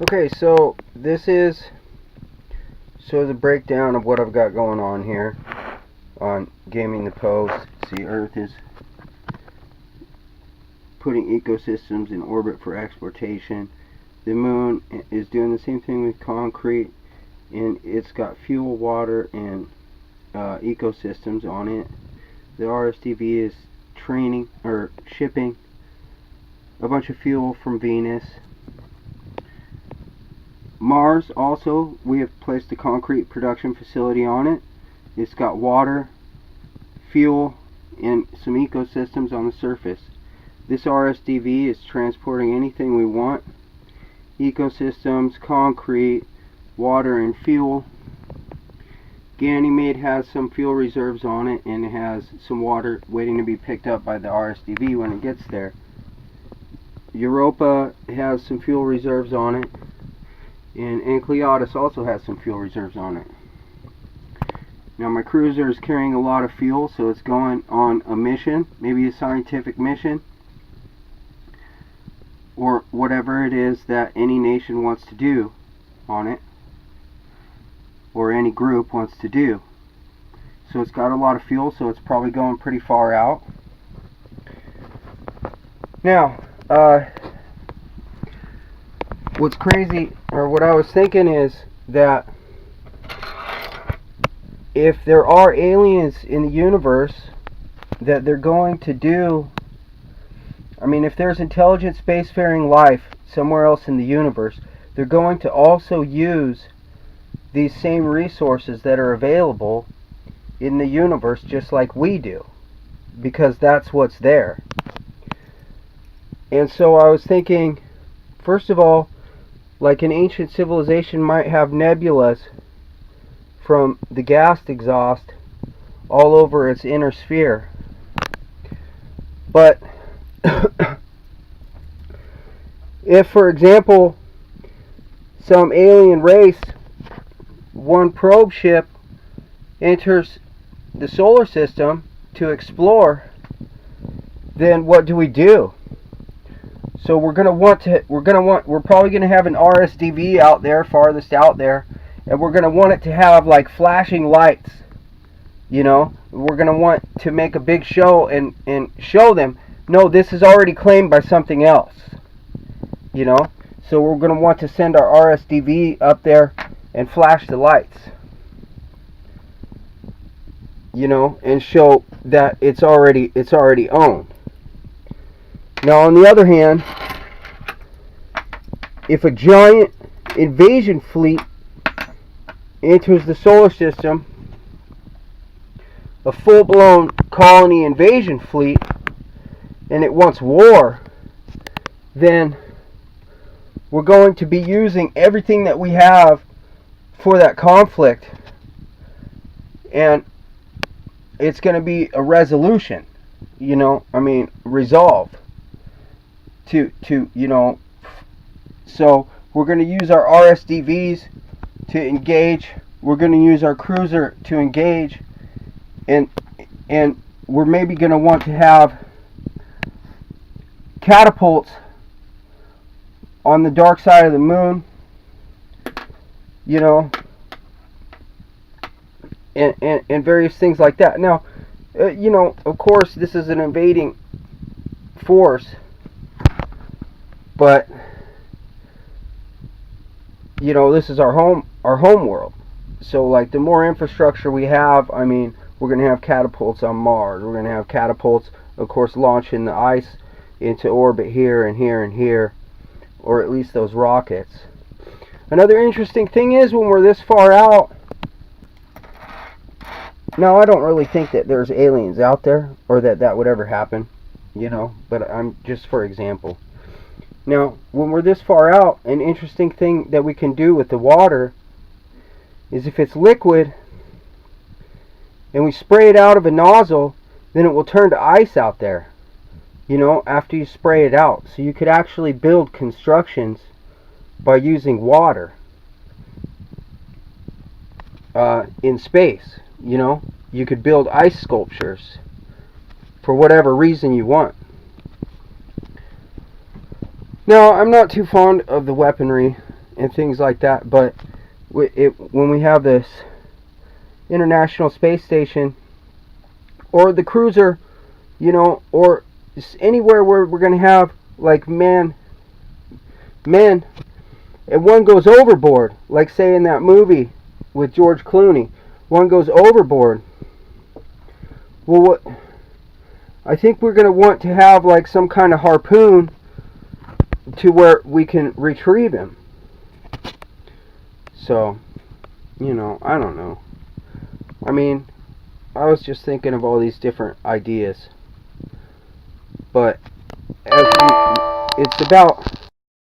Okay, so this is the breakdown of what I've got going on here on Gaming the Post. See, Earth is putting ecosystems in orbit for exploitation. The moon is doing the same thing with concrete, and it's got fuel, water, and ecosystems on it. The RSDV is training or shipping a bunch of fuel from Venus. Mars also, we have placed a concrete production facility on it. It's got water, fuel, and some ecosystems on the surface. This RSDV is transporting anything we want. Ecosystems, concrete, water, and fuel. Ganymede has some fuel reserves on it, and it has some water waiting to be picked up by the RSDV when it gets there. Europa has some fuel reserves on it, and Enceladus also has some fuel reserves on it. Now my cruiser is carrying a lot of fuel, so it's going on a mission, maybe a scientific mission, or whatever it is that any nation wants to do on it, or any group wants to do. So it's got a lot of fuel, so it's probably going pretty far out. Now, what's crazy, or what I was thinking, is that if there are aliens in the universe, that they're going to do, I mean, if there's intelligent spacefaring life somewhere else in the universe, they're going to also use these same resources that are available in the universe just like we do, because that's what's there. And so I was thinking, first of all, like an ancient civilization might have nebulas from the gas exhaust all over its inner sphere. But if, for example, some alien race, one probe ship, enters the solar system to explore, then what do we do? So we're probably going to have an RSDV out there, farthest out there, and we're going to want it to have like flashing lights. You know, we're going to want to make a big show and show them, no, this is already claimed by something else. You know, so we're going to want to send our RSDV up there and flash the lights. You know, and show that it's already owned. Now, on the other hand, if a giant invasion fleet enters the solar system, a full-blown colony invasion fleet, and it wants war, then we're going to be using everything that we have for that conflict, and it's going to be a resolution, you know, I mean, resolve to you know. So we're going to use our RSDVs to engage. We're going to use our cruiser to engage, and we're maybe going to want to have catapults on the dark side of the moon, you know, and various things like that. Now, you know, of course, this is an invading force, but you know, this is our home world. So like, the more infrastructure we have, I mean, we're going to have catapults on Mars. We're going to have catapults, of course, launching the ice into orbit here and here and here, or at least those rockets. Another interesting thing is, when we're this far out, now I don't really think that there's aliens out there, or that would ever happen, you know, but I'm just for example. Now, when we're this far out, an interesting thing that we can do with the water is, if it's liquid and we spray it out of a nozzle, then it will turn to ice out there, you know, after you spray it out. So you could actually build constructions by using water in space, you know. You could build ice sculptures for whatever reason you want. Now, I'm not too fond of the weaponry and things like that. But when we have this International Space Station, or the cruiser, you know, or anywhere where we're going to have like men, and one goes overboard, like say in that movie with George Clooney, one goes overboard. Well, what I think we're going to want to have like some kind of harpoon to where we can retrieve him. So, you know, I don't know. I mean, I was just thinking of all these different ideas. But it's about